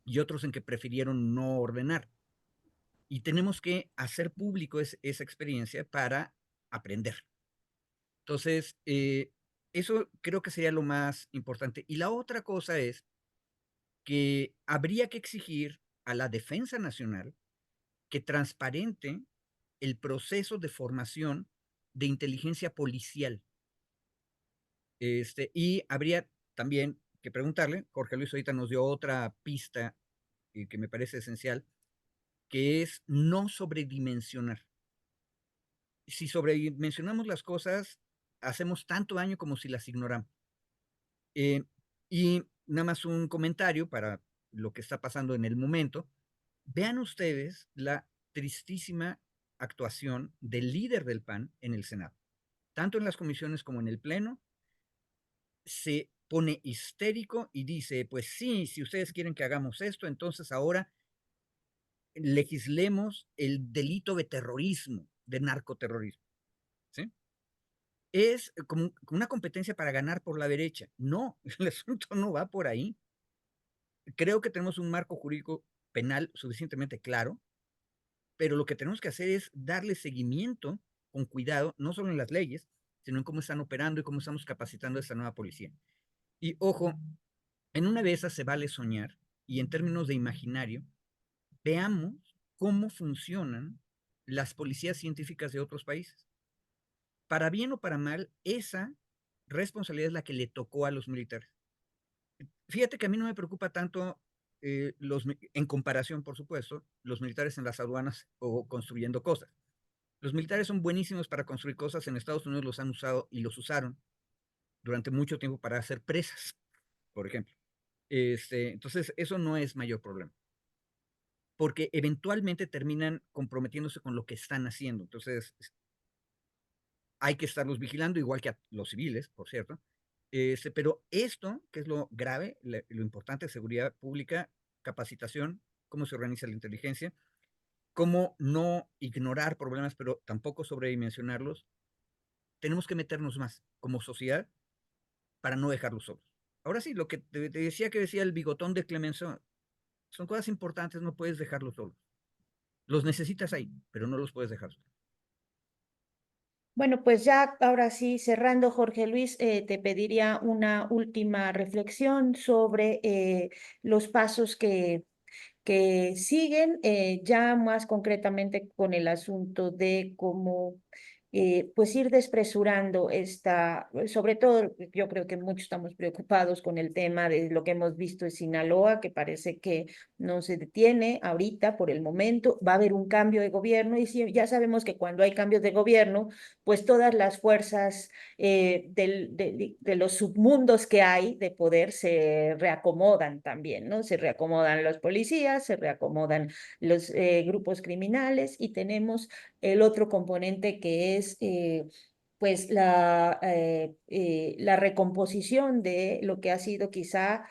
y otros en que prefirieron no ordenar. Y tenemos que hacer público esa experiencia para aprender. Entonces, eso creo que sería lo más importante. Y la otra cosa es que habría que exigir a la Defensa Nacional que transparente el proceso de formación de inteligencia policial. Y habría también que preguntarle, Jorge Luis ahorita nos dio otra pista que me parece esencial, que es no sobredimensionar. Si sobredimensionamos las cosas, hacemos tanto daño como si las ignoramos. Y nada más un comentario para lo que está pasando en el momento. Vean ustedes la tristísima actuación del líder del PAN en el Senado. Tanto en las comisiones como en el Pleno, se pone histérico y dice, pues sí, si ustedes quieren que hagamos esto, entonces ahora legislemos el delito de terrorismo, de narcoterrorismo. ¿Sí? Es como una competencia para ganar por la derecha. No, el asunto no va por ahí. Creo que tenemos un marco jurídico penal suficientemente claro, pero lo que tenemos que hacer es darle seguimiento con cuidado, no solo en las leyes, sino en cómo están operando y cómo estamos capacitando a esta nueva policía. Y ojo, en una de esas se vale soñar y en términos de imaginario, veamos cómo funcionan las policías científicas de otros países. Para bien o para mal, esa responsabilidad es la que le tocó a los militares. Fíjate que a mí no me preocupa tanto en comparación, por supuesto, los militares en las aduanas o construyendo cosas. Los militares son buenísimos para construir cosas. En Estados Unidos los han usado y los usaron durante mucho tiempo para hacer presas, por ejemplo. Entonces, eso no es mayor problema, porque eventualmente terminan comprometiéndose con lo que están haciendo. Entonces, hay que estarlos vigilando, igual que a los civiles, por cierto. Pero esto, que es lo grave, lo importante, seguridad pública, capacitación, cómo se organiza la inteligencia, cómo no ignorar problemas, pero tampoco sobredimensionarlos, tenemos que meternos más como sociedad para no dejarlos solos. Ahora sí, lo que te decía que decía el bigotón de Clemenceau, son cosas importantes, no puedes dejarlos solos. Los necesitas ahí, pero no los puedes dejar solos. Bueno, pues ya ahora sí, cerrando, Jorge Luis, te pediría una última reflexión sobre los pasos que siguen, ya más concretamente con el asunto de cómo pues ir despresurando esta, sobre todo yo creo que muchos estamos preocupados con el tema de lo que hemos visto en Sinaloa, que parece que no se detiene ahorita por el momento, va a haber un cambio de gobierno y sí, ya sabemos que cuando hay cambios de gobierno, pues todas las fuerzas de los submundos que hay de poder se reacomodan también, ¿no? Se reacomodan los policías, se reacomodan los grupos criminales y tenemos el otro componente que es pues la recomposición de lo que ha sido quizá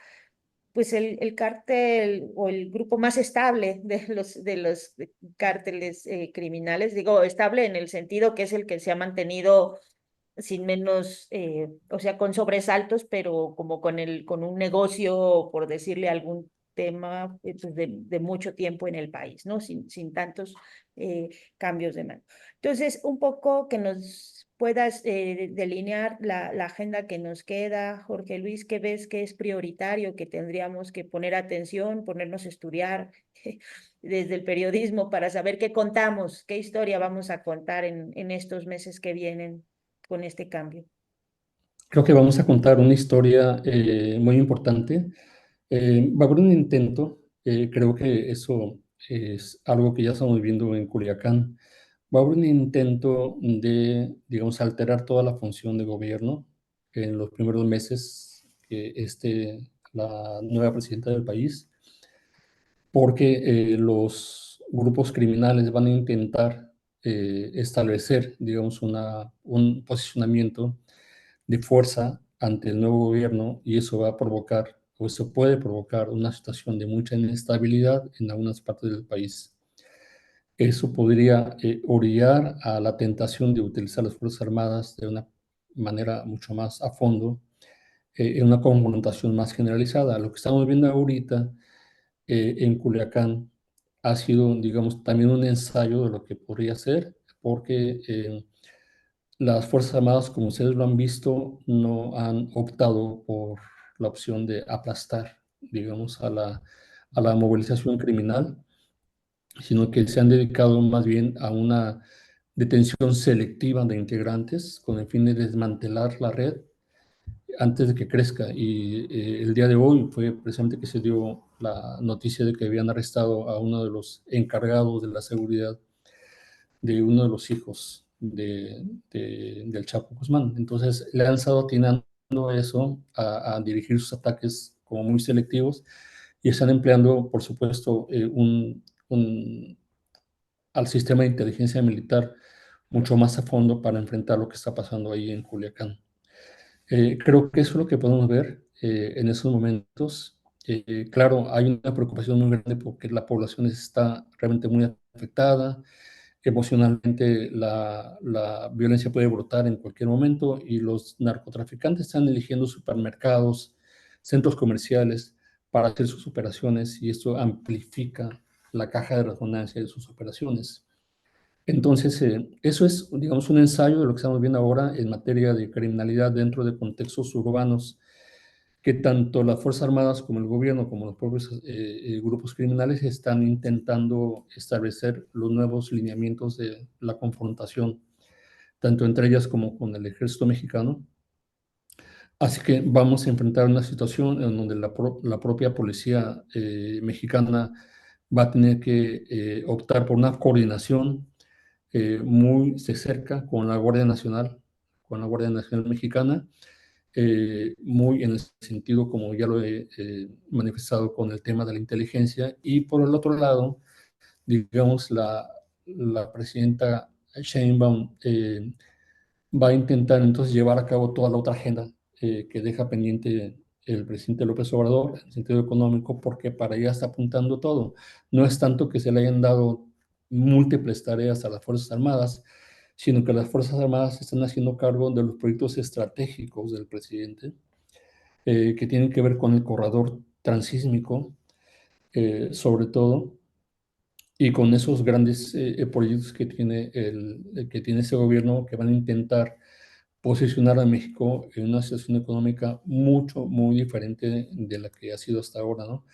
pues el cártel o el grupo más estable de los cárteles criminales, digo estable en el sentido que es el que se ha mantenido sin menos, o sea, con sobresaltos, pero como con un negocio, por decirle algún tema, pues de mucho tiempo en el país, ¿no? Sin tantos cambios de mano. Entonces, un poco que nos puedas delinear la agenda que nos queda, Jorge Luis, ¿qué ves que es prioritario, que tendríamos que poner atención, ponernos a estudiar desde el periodismo para saber qué contamos, qué historia vamos a contar en estos meses que vienen con este cambio? Creo que vamos a contar una historia muy importante. Va a haber un intento, creo que eso es algo que ya estamos viendo en Culiacán. Va a haber un intento de, digamos, alterar toda la función de gobierno en los primeros meses que esté la nueva presidenta del país, porque los grupos criminales van a intentar establecer, digamos, un posicionamiento de fuerza ante el nuevo gobierno y eso va a provocar, o eso puede provocar una situación de mucha inestabilidad en algunas partes del país. Eso podría orillar a la tentación de utilizar las Fuerzas Armadas de una manera mucho más a fondo, en una confrontación más generalizada. Lo que estamos viendo ahorita en Culiacán ha sido, digamos, también un ensayo de lo que podría ser, porque las Fuerzas Armadas, como ustedes lo han visto, no han optado por la opción de aplastar, digamos, a la movilización criminal, sino que se han dedicado más bien a una detención selectiva de integrantes con el fin de desmantelar la red antes de que crezca. Y el día de hoy fue precisamente que se dio la noticia de que habían arrestado a uno de los encargados de la seguridad de uno de los hijos del Chapo Guzmán. Entonces le han estado atinando eso a dirigir sus ataques como muy selectivos y están empleando, por supuesto, al sistema de inteligencia militar mucho más a fondo para enfrentar lo que está pasando ahí en Culiacán. Creo que eso es lo que podemos ver en esos momentos. Claro, hay una preocupación muy grande porque la población está realmente muy afectada. Emocionalmente, la violencia puede brotar en cualquier momento y los narcotraficantes están eligiendo supermercados, centros comerciales para hacer sus operaciones y esto amplifica la caja de resonancia de sus operaciones. Entonces, eso es, digamos, un ensayo de lo que estamos viendo ahora en materia de criminalidad dentro de contextos urbanos, que tanto las Fuerzas Armadas como el gobierno, como los propios grupos criminales están intentando establecer los nuevos lineamientos de la confrontación, tanto entre ellas como con el ejército mexicano. Así que vamos a enfrentar una situación en donde la propia policía mexicana va a tener que optar por una coordinación muy de cerca con la Guardia Nacional Mexicana, muy en el sentido como ya lo he manifestado con el tema de la inteligencia. Y por el otro lado, digamos, la presidenta Sheinbaum va a intentar entonces llevar a cabo toda la otra agenda que deja pendiente el presidente López Obrador en sentido económico, porque para allá está apuntando todo. No es tanto que se le hayan dado múltiples tareas a las Fuerzas Armadas, sino que las Fuerzas Armadas están haciendo cargo de los proyectos estratégicos del presidente, que tienen que ver con el corredor transísmico, sobre todo, y con esos grandes proyectos que tiene ese gobierno, que van a intentar posicionar a México en una situación económica muy diferente de la que ha sido hasta ahora, ¿no?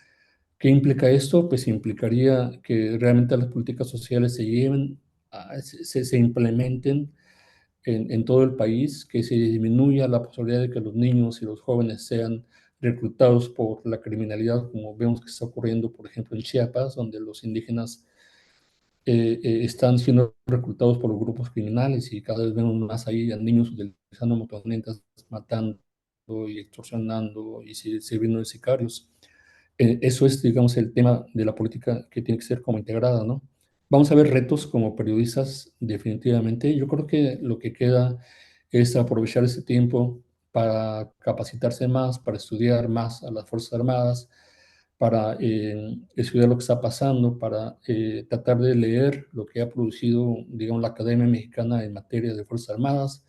¿Qué implica esto? Pues implicaría que realmente las políticas sociales se lleven, se implementen en todo el país, que se disminuya la posibilidad de que los niños y los jóvenes sean reclutados por la criminalidad, como vemos que está ocurriendo, por ejemplo, en Chiapas, donde los indígenas están siendo reclutados por los grupos criminales y cada vez vemos más ahí a niños utilizando motonetas, matando y extorsionando y sirviendo de sicarios. Eso es, digamos, el tema de la política que tiene que ser como integrada, ¿no? Vamos a ver retos como periodistas, definitivamente. Yo creo que lo que queda es aprovechar ese tiempo para capacitarse más, para estudiar más a las Fuerzas Armadas, para estudiar lo que está pasando, para tratar de leer lo que ha producido, digamos, la Academia Mexicana en materia de Fuerzas Armadas,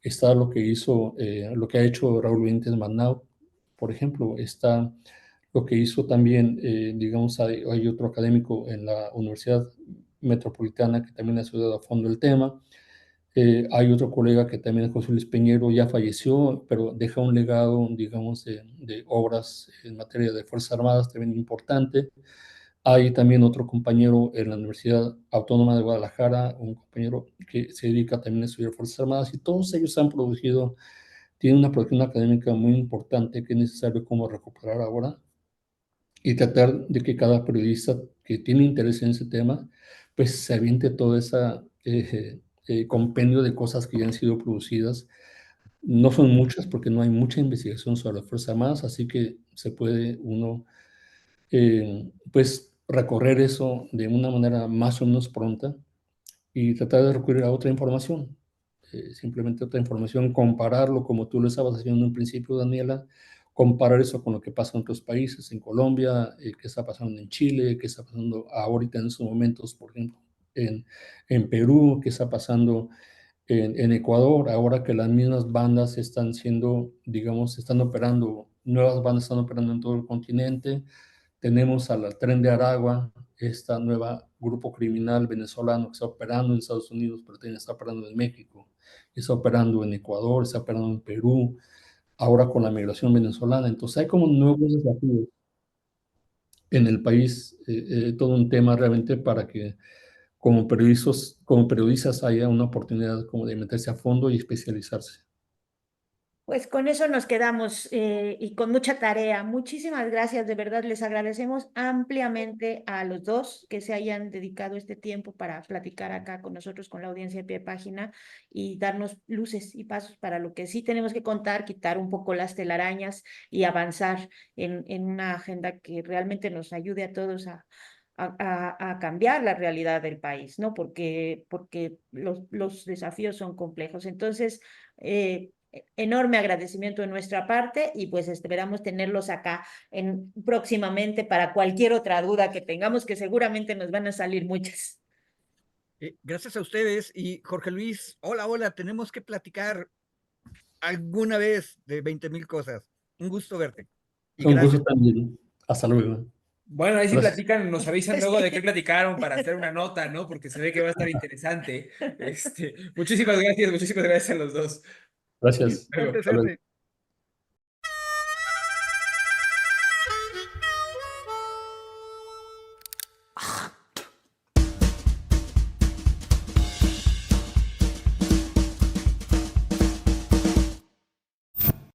está lo que hizo, lo que ha hecho Raúl Benítez Manau, por ejemplo, está lo que hizo también, digamos, hay otro académico en la Universidad Metropolitana que también ha estudiado a fondo el tema. Hay otro colega que también, José Luis Peñero, ya falleció, pero deja un legado, digamos, de obras en materia de Fuerzas Armadas también importante. Hay también otro compañero en la Universidad Autónoma de Guadalajara, un compañero que se dedica también a estudiar Fuerzas Armadas, y todos ellos han producido, tienen una producción académica muy importante que es necesario como recuperar ahora y tratar de que cada periodista que tiene interés en ese tema, pues se aviente todo ese compendio de cosas que ya han sido producidas. No son muchas porque no hay mucha investigación sobre las Fuerzas Armadas, así que se puede uno, pues, recorrer eso de una manera más o menos pronta y tratar de recurrir a otra información, simplemente otra información, compararlo como tú lo estabas haciendo en un principio, Daniela, comparar eso con lo que pasa en otros países, en Colombia, qué está pasando en Chile, qué está pasando ahorita en estos momentos, por ejemplo, en Perú, qué está pasando en Ecuador, ahora que las mismas bandas están siendo, digamos, están operando, nuevas bandas están operando en todo el continente. Tenemos al Tren de Aragua, esta nueva grupo criminal venezolano que está operando en Estados Unidos, pero también está operando en México, está operando en Ecuador, está operando en Perú, ahora con la migración venezolana. Entonces hay como nuevos desafíos en el país, todo un tema realmente para que como periodistas haya una oportunidad como de meterse a fondo y especializarse. Pues con eso nos quedamos y con mucha tarea. Muchísimas gracias, de verdad les agradecemos ampliamente a los dos que se hayan dedicado este tiempo para platicar acá con nosotros, con la audiencia de Pie de Página y darnos luces y pasos para lo que sí tenemos que contar, quitar un poco las telarañas y avanzar en una agenda que realmente nos ayude a todos a cambiar la realidad del país, ¿no? Porque los desafíos son complejos. Entonces, enorme agradecimiento de nuestra parte y pues esperamos tenerlos acá próximamente para cualquier otra duda que tengamos, que seguramente nos van a salir muchas. Gracias a ustedes y Jorge Luis, hola, hola, tenemos que platicar alguna vez de 20,000 cosas. Un gusto verte. Y Un gusto gracias. también. Hasta luego. Bueno, ahí sí Gracias. platican, nos avisan luego de qué Sí. platicaron para hacer una nota, ¿no? Porque se ve que va a estar interesante. Muchísimas gracias a los dos. Gracias. Luego. Suerte, Hasta luego. suerte.